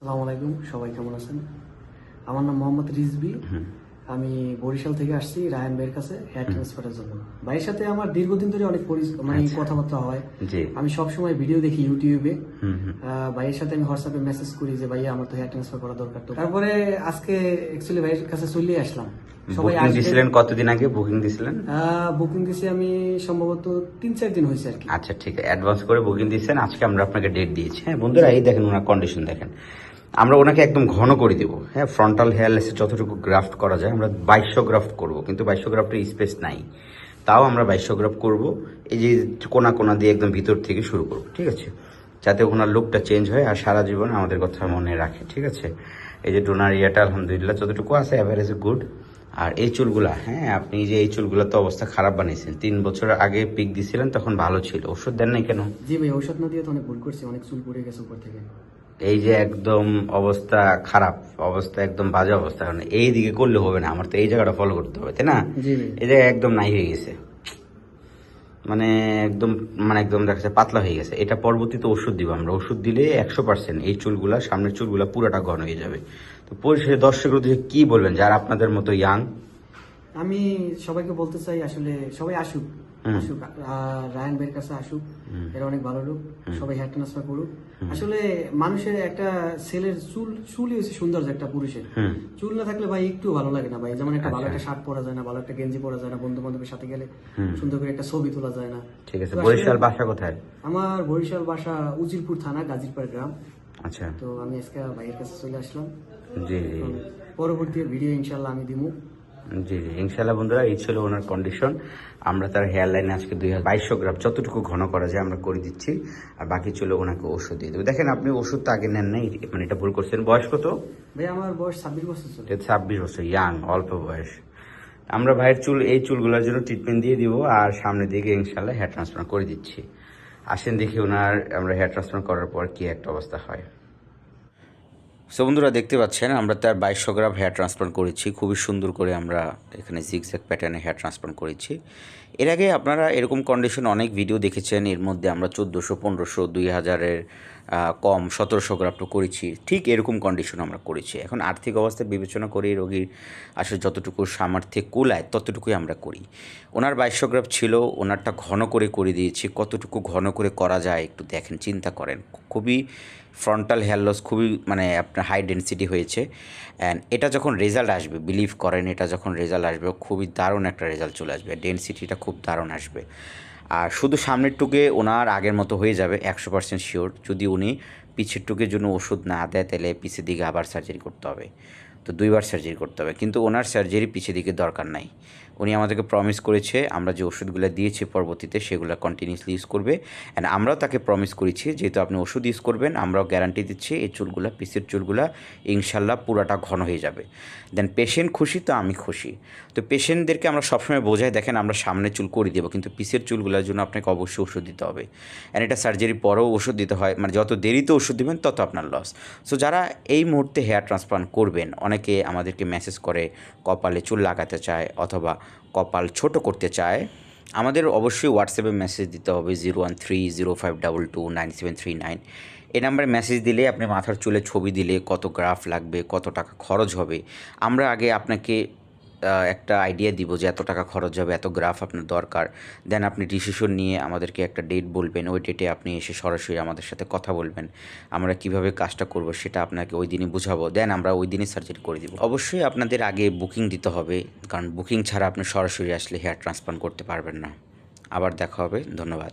আসসালামু আলাইকুম, সবাই কেমন আছেন? আমার নাম মোহাম্মদ রিজভী। আমি বরিশাল থেকে আসছি রায়হান ভাইয়ের কাছে হেয়ার ট্রান্সফারের জন্য। ভাইয়ের সাথে আমার দীর্ঘদিন ধরে অনেক আচ্ছা। কথাবার্তা হয়। জি। আমি সবসময় ভিডিও দেখি ইউটিউবে। হুম, হুম। ভাইয়ের সাথে আমি হোয়াটসঅ্যাপে মেসেজ করি যে ভাইয়া আমার তো হেয়ার ট্রান্সফার করা দরকার। তো তারপরে আজকে অ্যাকচুয়ালি ভাইয়ের কাছে চলে আসলাম। সবাই বুকিং আসবে। দিছিলেন কতদিন আগে বুকিং দিছিলেন? বুকিং দিছি আমি সম্ভবত 3-4 দিন হয়েছে আর কি। আচ্ছা, ঠিক আছে, অ্যাডভান্স করে বুকিং দিচ্ছেন। আজকে আমরা আপনাকে ডেট দিয়েছি। হ্যাঁ বন্ধুরা, এই দেখেন ওনার কন্ডিশন দেখেন। আমরা ওনাকে একদম ঘন করে দেবো। হ্যাঁ, ফ্রন্টাল হেয়ারলেসে যতটুকু গ্রাফট করা যায় আমরা 2200 গ্রাফট করব, কিন্তু 2200 গ্রাফটের স্পেস নাই। তাও আমরা 2200 গ্রাফট করব। এই যে কোনা কোনা দিয়ে একদম ভিতর থেকে শুরু করব, ঠিক আছে, যাতে ওনার লুকটা চেঞ্জ হয় আর সারা জীবন আমাদের কথা মনে রাখে, ঠিক আছে। এই যে ডোনার ইয়াটা আলহামদুলিল্লাহ যতটুকু আছে অ্যাভারেজে গুড। আর এই চুলগুলা, হ্যাঁ আপনি যে এই চুলগুলো তো অবস্থা খারাপ বানিয়েছেন, 3 বছর আগে পিক দিছিলেন তখন ভালো ছিল, ওষুধ দেন নাই কেন? জি ভাই, ঔষধ না দিয়ে তো অনেক ভুল করছি, অনেক চুল পড়ে গেছে উপর থেকে। এই যে একদম অবস্থা খারাপ, অবস্থা একদম বাজে অবস্থা, কারণ এই দিকে করলে হবে না, আমার তো এই জায়গাটা ফলো করতে হবে, তাই না? জি ভাই। এই জায়গায় একদম নাই হয়ে গেছে, মানে একদম, মানে একদম দেখা যাচ্ছে পাতলা হয়ে গেছে। এটা পরবর্তীতে ওষুধ দিব আমরা, ওষুধ দিলে 100% এই চুলগুলা, সামনের চুলগুলা পুরাটা ঘন হয়ে যাবে। তো পরিশেষে দর্শকের উদ্দেশ্যে কি বলবেন যারা আপনাদের মতো ইয়াং? আমি সবাইকে বলতে চাই আসলে সবাই আসুক, আসুক রায়ান ভাইয়ের কাছে আসুক। এরা অনেক ভালো লোক। সবাই হেয়ার ট্রান্সফার করুক। আসলে মানুষের একটা ছেলের চুলই হচ্ছে সৌন্দর্য একটা পুরুষের। চুল না থাকলে ভাই একটু ভালো লাগে না ভাই। যেমন একটা ভালো একটা শার্ট পরা যায় না, ভালো একটা গেঞ্জি পরা যায় না, বন্ধু বান্ধবের সাথে গেলে সুন্দর করে একটা ছবি তোলা যায় না। ঠিক আছে, বরিশাল বাসা কোথায়? আমার বরিশাল বাসা উজিরপুর থানা, গাজীরপাড় গ্রাম। আচ্ছা। তো আমি আজকে ভাইয়ের কাছে চলে আসলাম। জি জি পরবর্তী ভিডিও ইনশাল্লাহ আমি দিব। জি জি ইনশাল্লাহ। বন্ধুরা, এই ছিল ওনার কন্ডিশন। আমরা তার হেয়ার লাইনে আজকে 2200 গ্রাম যতটুকু ঘন করা যায় আমরা করে দিচ্ছি, আর বাকি ছিল ওনাকে ওষুধ দিয়ে দেবো। দেখেন আপনি ওষুধ তো আগে নেন নাই, মানে এটা ভুল করছেন। বয়স কত? ভাই আমার বয়স 26 বছর চলে। 26 বছর, ইয়াং, অল্প বয়স। আমরা ভাইয়ের চুল, এই চুলগুলোর জন্য ট্রিটমেন্ট দিয়ে দিব, আর সামনের দিকে ইনশাল্লাহ হেয়ার ট্রান্সপ্লান্ট করে দিচ্ছি। আসেন দেখি ওনার আমরা হেয়ার ট্রান্সপ্লান্ট করার পর কি একটা অবস্থা হয়। সো বন্ধুরা, দেখতে পাচ্ছেন আমরা তার 2200 গ্রাম হেয়ার ট্রান্সপ্লান্ট করেছি। খুবই সুন্দর করে আমরা এখানে জিগজ্যাগ প্যাটার্নে হেয়ার ট্রান্সপ্লান্ট করেছি। এর আগে আপনারা এরকম কন্ডিশন অনেক ভিডিও দেখেছেন। এর মধ্যে আমরা 1400, 1500, 2000-এর কম 1700 গ্রাফটও করেছি। ঠিক এরকম কন্ডিশন আমরা করেছি। এখন আর্থিক অবস্থা বিবেচনা করে রোগীর আসলে যতটুকু সামর্থ্যে কুলায় ততটুকুই আমরা করি। ওনার 2200 গ্রাফট ছিল, ওনারটা ঘন করে দিয়েছি। কতটুকু ঘন করে করা যায় একটু দেখেন, চিন্তা করেন। খুবই ফ্রন্টাল হেয়ার লস, খুবই মানে আপনার হাই ডেন্সিটি হয়েছে। অ্যান্ড এটা যখন রেজাল্ট আসবে, বিলিভ করেন, এটা যখন রেজাল্ট আসবে খুবই দারুণ একটা রেজাল্ট চলে আসবে। ডেন্সিটিটা খুব দারুণ আসবে। আর শুধু সামনের টুকে ওনার আগের মতো হয়ে যাবে 100% শিওর। যদি উনি পিছের টুকের জন্য ওষুধ না দেয় তাহলে পিছের দিকে আবার সার্জারি করতে হবে। তো 2বার সার্জারি করতে হবে, কিন্তু ওনার সার্জারি পিছের দিকে দরকার নাই। উনি আমাদেরকে প্রমিস করেছে আমরা যে ওষুধগুলো দিয়েছি পরবর্তীতে সেগুলো কন্টিনিউসলি ইউজ করবে। অ্যান্ড আমরাও তাকে প্রমিস করেছি যেহেতু আপনি ওষুধ ইউজ করবেন, আমরাও গ্যারান্টি দিচ্ছি এই চুলগুলো, পিসের চুলগুলো ইনশাল্লাহ পুরাটা ঘন হয়ে যাবে। দেন পেশেন্ট খুশি তো আমি খুশি। তো পেশেন্টদেরকে আমরা সবসময় বোঝাই, দেখেন আমরা সামনে চুল করে দেবো, কিন্তু পিসের চুলগুলোর জন্য আপনাকে অবশ্যই ওষুধ দিতে হবে। অ্যান্ড এটা সার্জারির পরেও ওষুধ দিতে হয়, মানে যত দেরিতে ওষুধ দেবেন তত আপনার লস। সো যারা এই মুহূর্তে হেয়ার ট্রান্সপ্লান্ট করবেন, অনেকে আমাদেরকে মেসেজ করে কপালে চুল লাগাতে চায় অথবা কপাল ছোট করতে চায়, আমাদের অবশ্যই হোয়াটসঅ্যাপে মেসেজ দিতে হবে 01305229739। এই নাম্বারে মেসেজ দিলে আপনি মাথার চুলে ছবি দিলে কত গ্রাফ লাগবে, কত টাকা খরচ হবে, আমরা আগে আপনাকে একটা আইডিয়া দিব যে এত টাকা খরচ হবে, এত গ্রাফ আপনার দরকার। দেন আপনি ডিসিশন নিয়ে আমাদেরকে একটা ডেট বলবেন, ওই ডেটে আপনি এসে সরাসরি আমাদের সাথে কথা বলবেন। আমরা কিভাবে কাজটা করব সেটা আপনাকে ওই দিনই বুঝাবো, দেন আমরা ওই দিনই সার্জারি করে দিব। অবশ্যই আপনাদের আগে বুকিং দিতে হবে, কারণ বুকিং ছাড়া আপনি সরাসরি আসলে হেয়ার ট্রান্সপ্লান্ট করতে পারবেন না। আবার দেখা হবে, ধন্যবাদ।